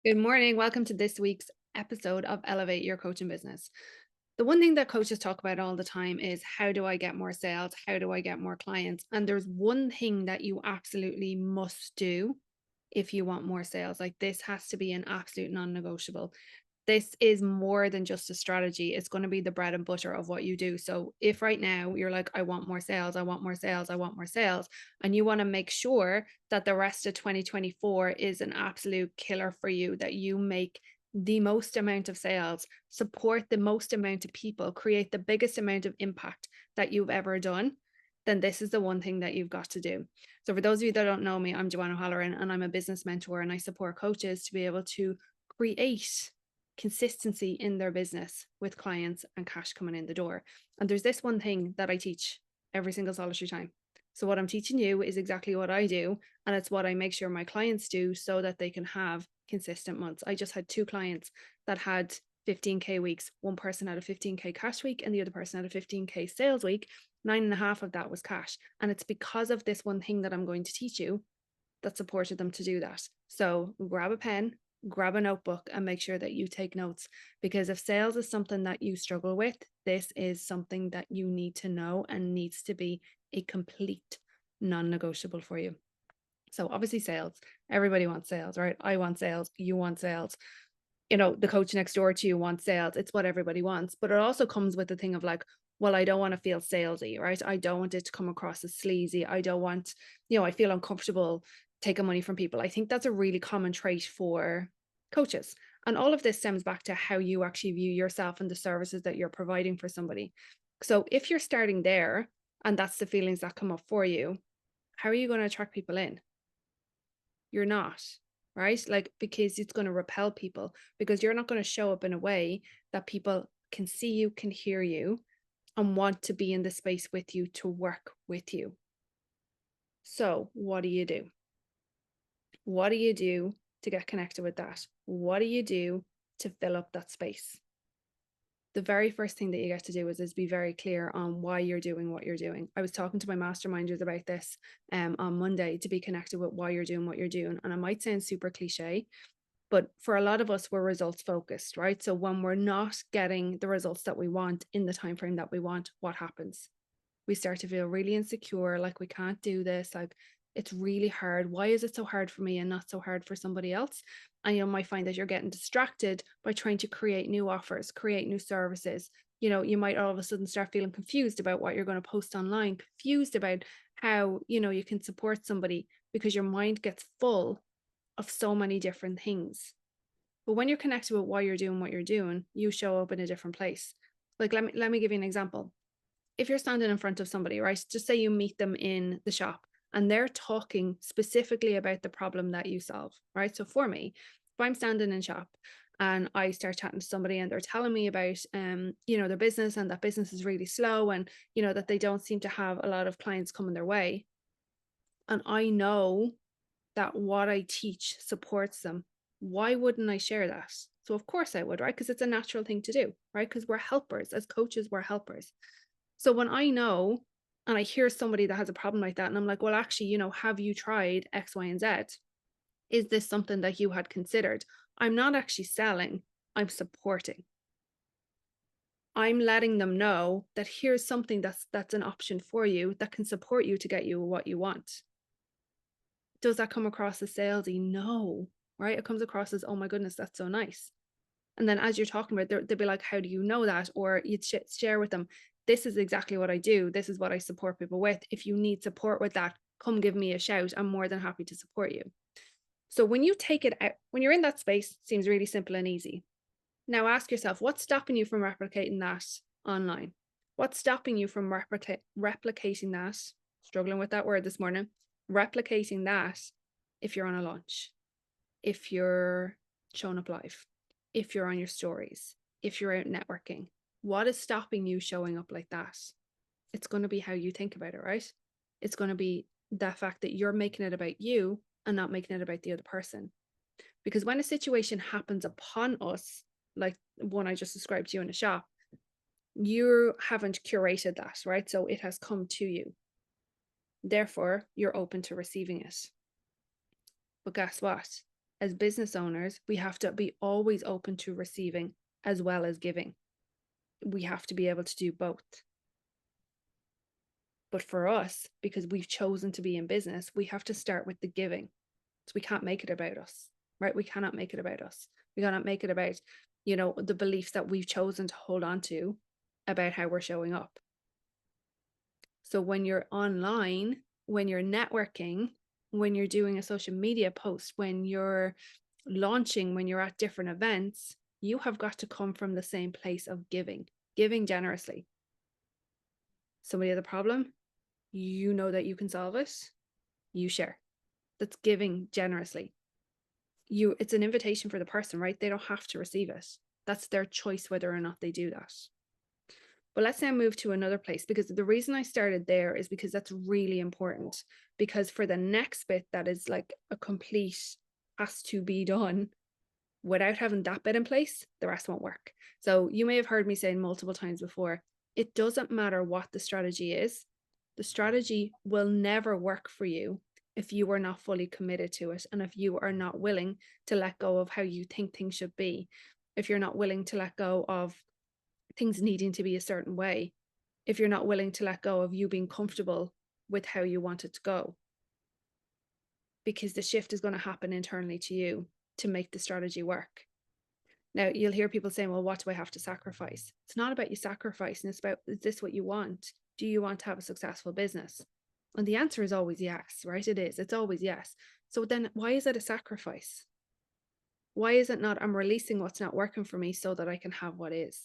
Good morning. Welcome to this week's episode of Elevate Your Coaching Business. The one thing that coaches talk about all the time is how do I get more sales? How do I get more clients? And there's one thing that you absolutely must do if you want more sales. Like this has to be an absolute non negotiable. This is more than just a strategy. It's going to be the bread and butter of what you do. So if right now you're like, I want more sales, I want more sales, I want more sales, and you want to make sure that the rest of 2024 is an absolute killer for you, that you make the most amount of sales, support the most amount of people, create the biggest amount of impact that you've ever done, then this is the one thing that you've got to do. So for those of you that don't know me, I'm Joanna Halloran and I'm a business mentor and I support coaches to be able to create consistency in their business with clients and cash coming in the door. And there's this one thing that I teach every single solitary time. So what I'm teaching you is exactly what I do, and it's what I make sure my clients do so that they can have consistent months. I just had two clients that had 15K weeks. One person had a 15K cash week and the other person had a 15K sales week. 9.5 of that was cash. And it's because of this one thing that I'm going to teach you that supported them to do that. So grab a pen, grab a notebook, and make sure that you take notes. Because if sales is something that you struggle with, this is something that you need to know and needs to be a complete non negotiable for you. So, obviously, sales, everybody wants sales, right? I want sales, you want sales. The coach next door to you wants sales. It's what everybody wants. But it also comes with the thing of like, well, I don't want to feel salesy, right? I don't want it to come across as sleazy. I don't want, I feel uncomfortable taking money from people. I think that's a really common trait for coaches. And all of this stems back to how you actually view yourself and the services that you're providing for somebody. So if you're starting there and that's the feelings that come up for you, how are you going to attract people in? You're not, right? Like, because it's going to repel people, because you're not going to show up in a way that people can see you, can hear you, and want to be in the space with you to work with you. So, what do you do? What do you do to get connected with that? What do you do to fill up that space? The very first thing that you get to do is be very clear on why you're doing what you're doing. I was talking to my masterminders about this on Monday, to be connected with why you're doing what you're doing. And it might sound super cliche, but for a lot of us, we're results focused, right? So when we're not getting the results that we want in the time frame that we want, what happens? We start to feel really insecure, like we can't do this, like it's really hard. Why is it so hard for me and not so hard for somebody else? And you might find that you're getting distracted by trying to create new offers, create new services. You might all of a sudden start feeling confused about what you're going to post online, confused about how, you can support somebody, because your mind gets full of so many different things. But when you're connected with why you're doing what you're doing, you show up in a different place. Like, let me give you an example. If you're standing in front of somebody, right, just say you meet them in the shop and they're talking specifically about the problem that you solve, right? So for me, if I'm standing in shop and I start chatting to somebody and they're telling me about their business, and that business is really slow, and that they don't seem to have a lot of clients coming their way, and I know that what I teach supports them, why wouldn't I share that? So of course I would, right? Because it's a natural thing to do, right? Because we're helpers. As coaches, we're helpers. So when I know and I hear somebody that has a problem like that, and I'm like, well, actually, have you tried X, Y, and Z? Is this something that you had considered? I'm not actually selling, I'm supporting. I'm letting them know that here's something that's an option for you that can support you to get you what you want. Does that come across as salesy? No, right? It comes across as, oh my goodness, that's so nice. And then as you're talking about it, they'll be like, how do you know that? Or you'd share with them, this is exactly what I do. This is what I support people with. If you need support with that, come give me a shout. I'm more than happy to support you. So when you take it out, when you're in that space, it seems really simple and easy. Now ask yourself, what's stopping you from replicating that online? What's stopping you from replicating that? Struggling with that word this morning. Replicating that if you're on a launch, if you're showing up live, if you're on your stories, if you're out networking. What is stopping you showing up like that? It's going to be how you think about it, right? It's going to be the fact that you're making it about you and not making it about the other person. Because when a situation happens upon us, like one I just described to you in a shop, you haven't curated that, right? So it has come to you. Therefore, you're open to receiving it. But guess what? as business owners, we have to be always open to receiving as well as giving. We have to be able to do both. But for us, because we've chosen to be in business, we have to start with the giving. So we can't make it about us, right? We cannot make it about us. We cannot make it about, the beliefs that we've chosen to hold on to about how we're showing up. So when you're online, when you're networking, when you're doing a social media post, when you're launching, when you're at different events, you have got to come from the same place of giving generously. Somebody has a problem, you know that you can solve it, you share. That's giving generously. It's an invitation for the person, right? They don't have to receive it. That's their choice whether or not they do that. But let's now move to another place, because the reason I started there is because that's really important. Because for the next bit, that is like a complete has to be done, without having that bit in place, the rest won't work. So you may have heard me saying multiple times before, it doesn't matter what the strategy is. The strategy will never work for you if you are not fully committed to it, and if you are not willing to let go of how you think things should be, if you're not willing to let go of things needing to be a certain way, if you're not willing to let go of you being comfortable with how you want it to go. Because the shift is going to happen internally to you to make the strategy work. Now, you'll hear people saying, well, what do I have to sacrifice? It's not about you sacrificing. It's about, is this what you want? Do you want to have a successful business? And the answer is always yes, right? It is. It's always yes. So then why is it a sacrifice? Why is it not, I'm releasing what's not working for me so that I can have what is?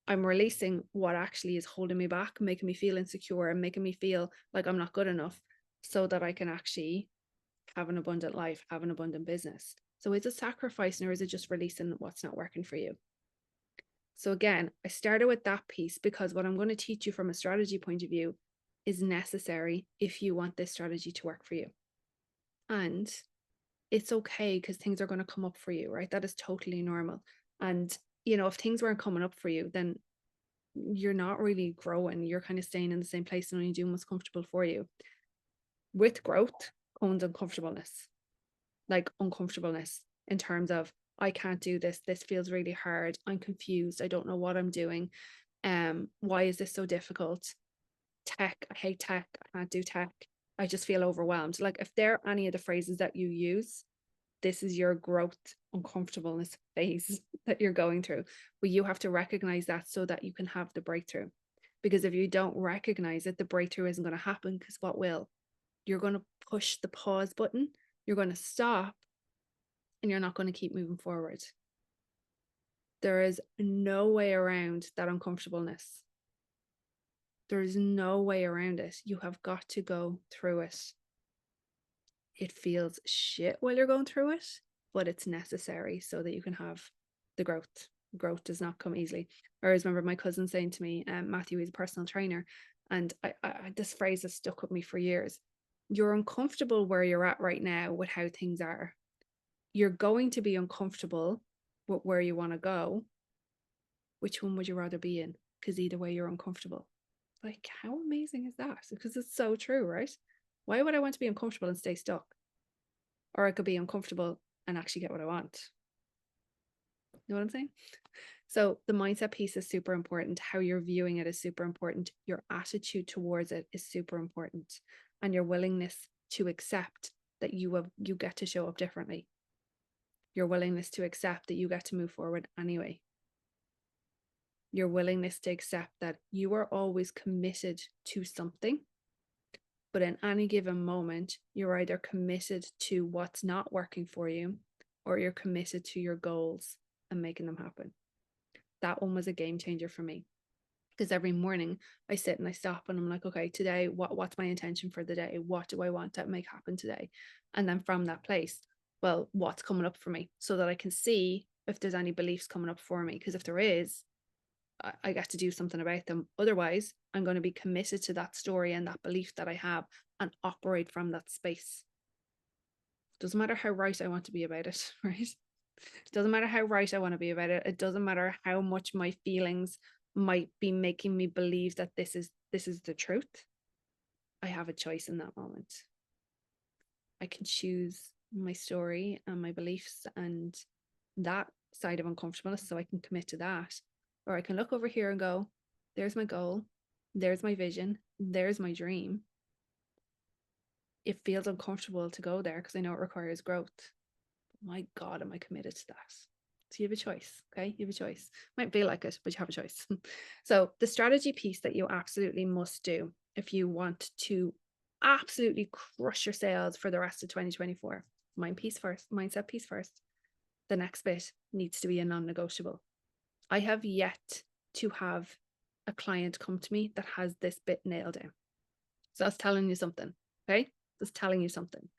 I'm releasing what actually is holding me back, making me feel insecure and making me feel like I'm not good enough, so that I can actually have an abundant life, have an abundant business. So is it sacrificing, or is it just releasing what's not working for you? So again, I started with that piece because what I'm going to teach you from a strategy point of view is necessary if you want this strategy to work for you. And it's okay, because things are going to come up for you, right? That is totally normal. And, if things weren't coming up for you, then you're not really growing. You're kind of staying in the same place and only doing what's comfortable for you. With growth comes uncomfortableness, like uncomfortableness in terms of, I can't do this. This feels really hard. I'm confused. I don't know what I'm doing. Why is this so difficult? Tech, I hate tech. I can't do tech. I just feel overwhelmed. Like, if there are any of the phrases that you use, this is your growth uncomfortableness phase that you're going through. But you have to recognize that so that you can have the breakthrough. Because if you don't recognize it, the breakthrough isn't going to happen. Because what will? You're going to push the pause button. You're going to stop, and you're not going to keep moving forward. There is no way around that uncomfortableness. There is no way around it. You have got to go through it. It feels shit while you're going through it, but it's necessary so that you can have the growth. Growth does not come easily. I always remember my cousin saying to me, Matthew is a personal trainer, and I this phrase has stuck with me for years. You're uncomfortable where you're at right now with how things are. You're going to be uncomfortable with where you want to go. Which one would you rather be in? Because either way, you're uncomfortable. Like, how amazing is that? Because it's so true, right? Why would I want to be uncomfortable and stay stuck? Or I could be uncomfortable and actually get what I want. You know what I'm saying? So the mindset piece is super important. How you're viewing it is super important. Your attitude towards it is super important. And your willingness to accept that you get to show up differently. Your willingness to accept that you get to move forward anyway. Your willingness to accept that you are always committed to something, but in any given moment, you're either committed to what's not working for you, or you're committed to your goals and making them happen. That one was a game changer for me, because every morning I sit and I stop and I'm like, okay, today, what's my intention for the day? What do I want to make happen today? And then from that place, well, what's coming up for me, so that I can see if there's any beliefs coming up for me. Because if there is, I get to do something about them. Otherwise, I'm going to be committed to that story and that belief that I have and operate from that space. Doesn't matter how right I want to be about it, right? It doesn't matter how right I want to be about it. It doesn't matter how much my feelings might be making me believe that this is the truth. I have a choice in that moment. I can choose my story and my beliefs and that side of uncomfortableness so I can commit to that. Or I can look over here and go, there's my goal, there's my vision, there's my dream. It feels uncomfortable to go there because I know it requires growth. My God, am I committed to that? So you have a choice, okay? You have a choice. Might feel like it, but you have a choice. So the strategy piece that you absolutely must do if you want to absolutely crush your sales for the rest of 2024, mindset piece first. The next bit needs to be a non-negotiable. I have yet to have a client come to me that has this bit nailed down. So that's telling you something, okay? That's telling you something.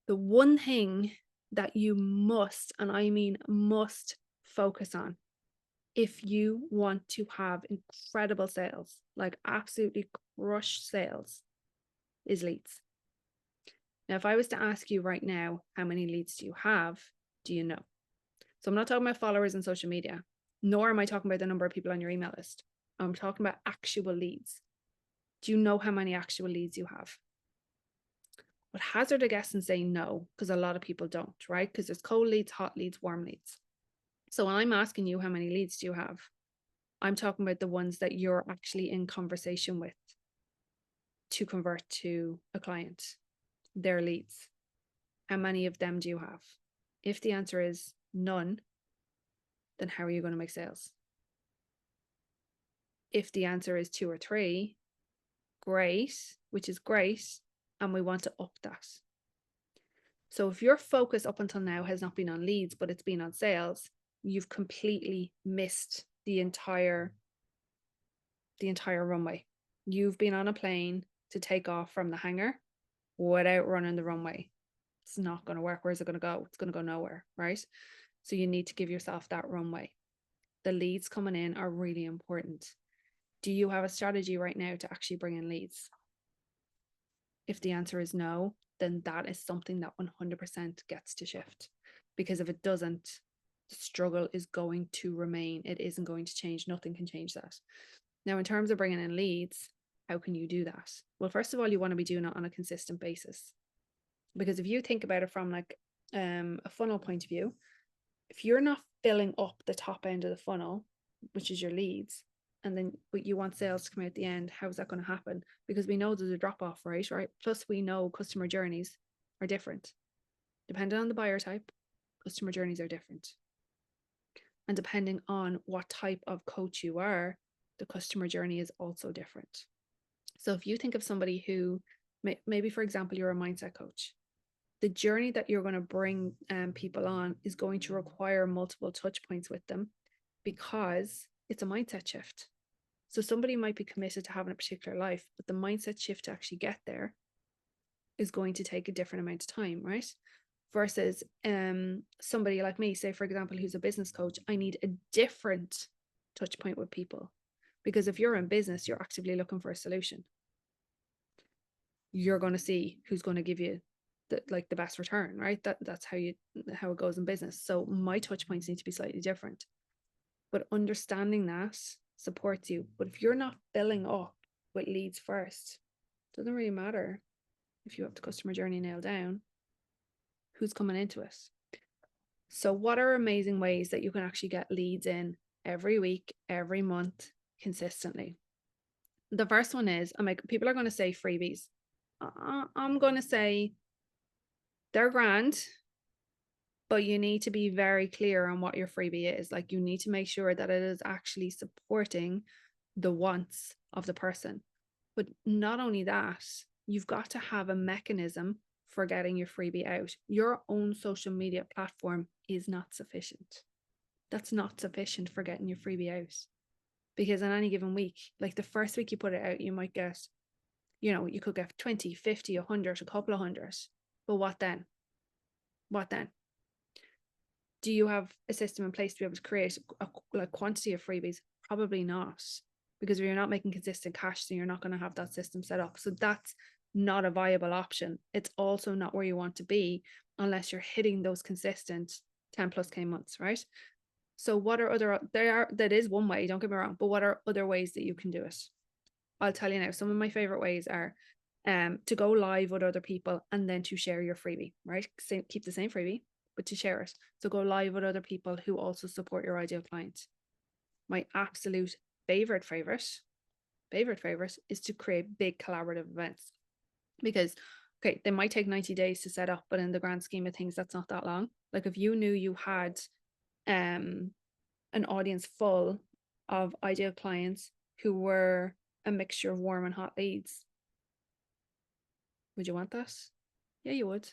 The one thing that you must, and I mean must, focus on if you want to have incredible sales, like absolutely crush sales, is leads. Now, if I was to ask you right now, how many leads do you have? Do you know? So I'm not talking about followers on social media, nor am I talking about the number of people on your email list. I'm talking about actual leads. Do you know how many actual leads you have? But hazard a guess and say no, because a lot of people don't, right? Because there's cold leads, hot leads, warm leads. So when I'm asking you how many leads do you have, I'm talking about the ones that you're actually in conversation with to convert to a client, their leads. How many of them do you have? If the answer is none, then how are you going to make sales? If the answer is 2 or 3, great, which is great, and we want to up that. So if your focus up until now has not been on leads, but it's been on sales, you've completely missed the entire runway. You've been on a plane to take off from the hangar without running the runway. It's not going to work. Where's it going to go? It's going to go nowhere, right? So you need to give yourself that runway. The leads coming in are really important. Do you have a strategy right now to actually bring in leads? If the answer is no, then that is something that 100% gets to shift. Because if it doesn't, the struggle is going to remain. It isn't going to change. Nothing can change that. Now, in terms of bringing in leads, how can you do that? Well, first of all, you want to be doing it on a consistent basis. Because if you think about it from like a funnel point of view, if you're not filling up the top end of the funnel, which is your leads, and then but you want sales to come out at the end, how's that going to happen? Because we know there's a drop off, right? Plus we know customer journeys are different. Depending on the buyer type, customer journeys are different. And depending on what type of coach you are, the customer journey is also different. So if you think of somebody who maybe, for example, you're a mindset coach, the journey that you're going to bring people on is going to require multiple touch points with them because it's a mindset shift. So somebody might be committed to having a particular life, but the mindset shift to actually get there is going to take a different amount of time, right? Versus somebody like me, say, for example, who's a business coach, I need a different touch point with people. Because if you're in business, you're actively looking for a solution. You're going to see who's going to give you the best return, right? That's how it goes in business. So my touch points need to be slightly different. But understanding that supports you. But if you're not filling up with leads first, it doesn't really matter if you have the customer journey nailed down, who's coming into it. So what are amazing ways that you can actually get leads in every week, every month, consistently? The first one is, people are going to say freebies. I'm going to say they're grand, but you need to be very clear on what your freebie is. Like, you need to make sure that it is actually supporting the wants of the person. But not only that, you've got to have a mechanism for getting your freebie out. Your own social media platform is not sufficient. That's not sufficient for getting your freebie out. Because in any given week, like the first week you put it out, you might get, you could get 20, 50, 100, a couple of hundred. But what then? What then? Do you have a system in place to be able to create a quantity of freebies? Probably not, because if you're not making consistent cash, then you're not going to have that system set up. So that's not a viable option. It's also not where you want to be unless you're hitting those consistent 10 plus K months, right? So what are that is one way, don't get me wrong, but what are other ways that you can do it? I'll tell you now, some of my favorite ways are to go live with other people and then to share your freebie, right? Keep the same freebie, but to share it. So go live with other people who also support your ideal client. My absolute favorite is to create big collaborative events, because okay, they might take 90 days to set up, but in the grand scheme of things, that's not that long. Like if you knew you had an audience full of ideal clients who were a mixture of warm and hot leads, would you want that? Yeah, you would.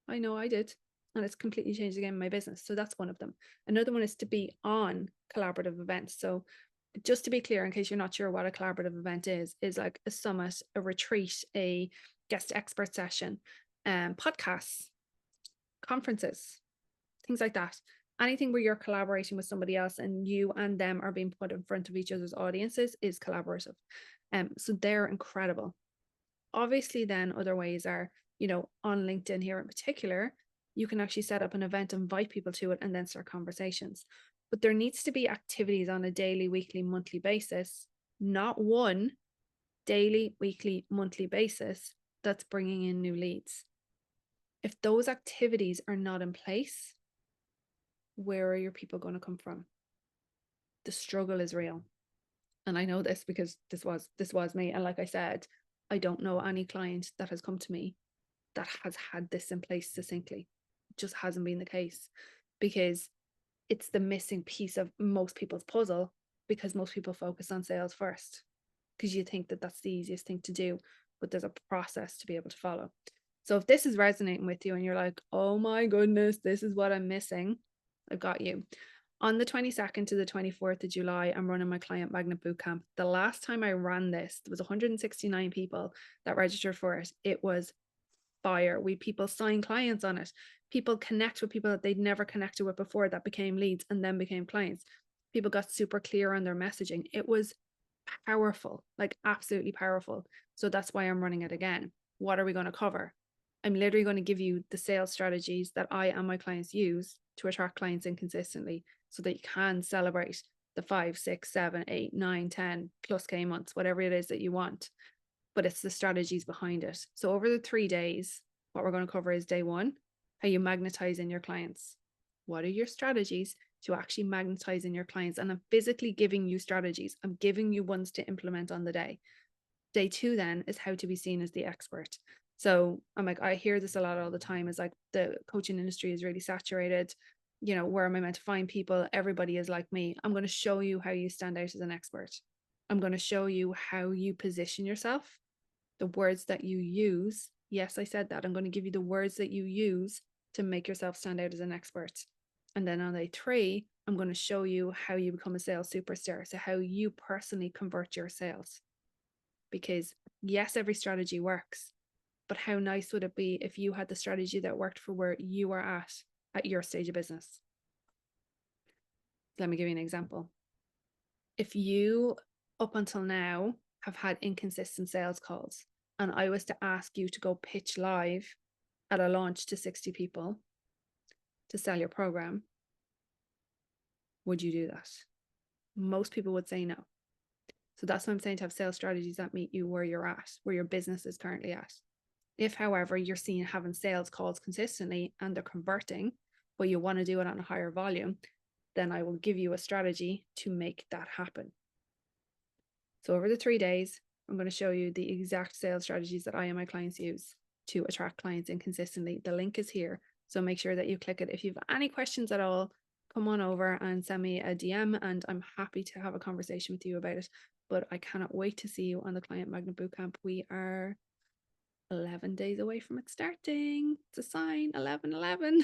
I know I did. And it's completely changed the game in my business. So that's one of them. Another one is to be on collaborative events. So just to be clear, in case you're not sure what a collaborative event is like a summit, a retreat, a guest expert session, podcasts, conferences, things like that. Anything where you're collaborating with somebody else and you and them are being put in front of each other's audiences is collaborative. So they're incredible. Obviously, then other ways are, on LinkedIn here in particular, you can actually set up an event, invite people to it, and then start conversations. But there needs to be activities on a daily, weekly, monthly basis, not one daily, weekly, monthly basis that's bringing in new leads. If those activities are not in place, where are your people going to come from? The struggle is real. And I know this because this was me. And like I said, I don't know any client that has come to me that has had this in place succinctly. It just hasn't been the case, because it's the missing piece of most people's puzzle, because most people focus on sales first because you think that that's the easiest thing to do, but there's a process to be able to follow. So if this is resonating with you and you're like, oh my goodness, this is what I'm missing, I've got you. On the 22nd to the 24th of July, I'm running my Client Magnet Bootcamp. The last time I ran this, there was 169 people that registered for it. It was fire. We people sign clients on it. People connect with people that they'd never connected with before that became leads and then became clients. People got super clear on their messaging. It was powerful, like absolutely powerful. So that's why I'm running it again. What are we going to cover? I'm literally going to give you the sales strategies that I and my clients use to attract clients in consistently, so that you can celebrate the 5, 6, 7, 8, 9, 10 plus K months, whatever it is that you want. But it's the strategies behind it. So over the 3 days, what we're going to cover is day one, how you magnetize in your clients. What are your strategies to actually magnetize in your clients? And I'm physically giving you strategies. I'm giving you ones to implement on the day. Day two then is how to be seen as the expert. So I'm like, I hear this a lot all the time, is like the coaching industry is really saturated. Where am I meant to find people? Everybody is like me. I'm going to show you how you stand out as an expert. I'm going to show you how you position yourself, the words that you use. Yes, I said that. I'm going to give you the words that you use to make yourself stand out as an expert. And then on day three, I'm going to show you how you become a sales superstar. So how you personally convert your sales. Because yes, every strategy works, but how nice would it be if you had the strategy that worked for where you are at your stage of business? Let me give you an example. If you, up until now, have had inconsistent sales calls, and I was to ask you to go pitch live at a launch to 60 people to sell your program, would you do that? Most people would say no. So that's what I'm saying, to have sales strategies that meet you where you're at, where your business is currently at. If, however, you're seeing having sales calls consistently and they're converting, but you want to do it on a higher volume, then I will give you a strategy to make that happen. So over the 3 days, I'm going to show you the exact sales strategies that I and my clients use to attract clients in consistently. The link is here, so make sure that you click it. If you have any questions at all, come on over and send me a DM, and I'm happy to have a conversation with you about it. But I cannot wait to see you on the Client Magnet Bootcamp. We are 11 days away from it starting. It's a sign, 11/11.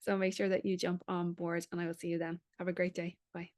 So make sure that you jump on board, and I will see you then. Have a great day. Bye.